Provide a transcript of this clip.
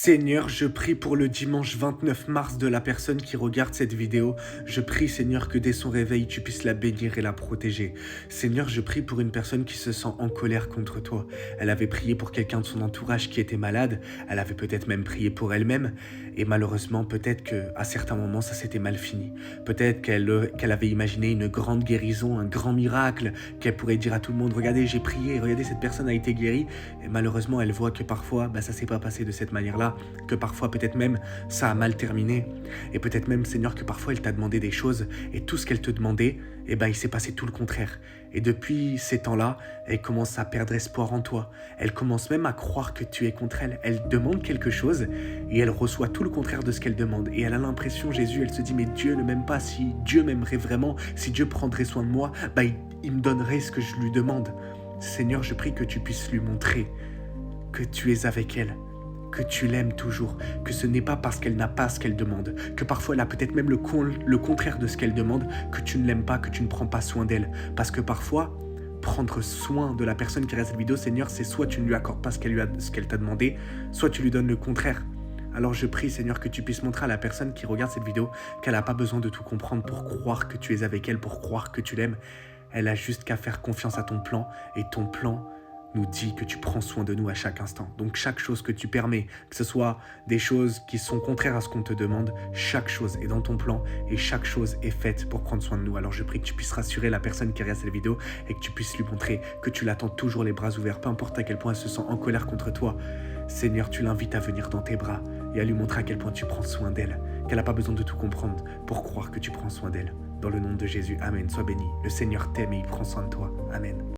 Seigneur, je prie pour le dimanche 29 mars de la personne qui regarde cette vidéo. Je prie, Seigneur, que dès son réveil, tu puisses la bénir et la protéger. Seigneur, je prie pour une personne qui se sent en colère contre toi. Elle avait prié pour quelqu'un de son entourage qui était malade. Elle avait peut-être même prié pour elle-même. Et malheureusement, peut-être qu'à certains moments, ça s'était mal fini. Peut-être qu'elle avait imaginé une grande guérison, un grand miracle, qu'elle pourrait dire à tout le monde, regardez, j'ai prié, regardez, cette personne a été guérie. Et malheureusement, elle voit que parfois, ça s'est pas passé de cette manière-là, que parfois peut-être même ça a mal terminé, et peut-être même, Seigneur, que parfois elle t'a demandé des choses, et tout ce qu'elle te demandait, il s'est passé tout le contraire. Et depuis ces temps-là, elle commence à perdre espoir en toi. Elle commence même à croire que tu es contre elle. Elle demande quelque chose, et elle reçoit tout le contraire de ce qu'elle demande. Et elle a l'impression, Jésus, elle se dit, mais Dieu ne m'aime pas. Si Dieu m'aimerait vraiment, si Dieu prendrait soin de moi, il me donnerait ce que je lui demande. Seigneur, je prie que tu puisses lui montrer que tu es avec elle, que tu l'aimes toujours, que ce n'est pas parce qu'elle n'a pas ce qu'elle demande, que parfois elle a peut-être même le contraire de ce qu'elle demande, que tu ne l'aimes pas, que tu ne prends pas soin d'elle. Parce que parfois, prendre soin de la personne qui regarde cette vidéo, Seigneur, c'est soit tu ne lui accordes pas ce qu'elle t'a demandé, soit tu lui donnes le contraire. Alors je prie, Seigneur, que tu puisses montrer à la personne qui regarde cette vidéo qu'elle n'a pas besoin de tout comprendre pour croire que tu es avec elle, pour croire que tu l'aimes. Elle a juste qu'à faire confiance à ton plan, et ton plan nous dit que tu prends soin de nous à chaque instant. Donc chaque chose que tu permets, que ce soit des choses qui sont contraires à ce qu'on te demande, chaque chose est dans ton plan et chaque chose est faite pour prendre soin de nous. Alors je prie que tu puisses rassurer la personne qui regarde cette vidéo et que tu puisses lui montrer que tu l'attends toujours les bras ouverts, peu importe à quel point elle se sent en colère contre toi. Seigneur, tu l'invites à venir dans tes bras et à lui montrer à quel point tu prends soin d'elle, qu'elle n'a pas besoin de tout comprendre pour croire que tu prends soin d'elle. Dans le nom de Jésus, Amen. Sois béni. Le Seigneur t'aime et il prend soin de toi. Amen.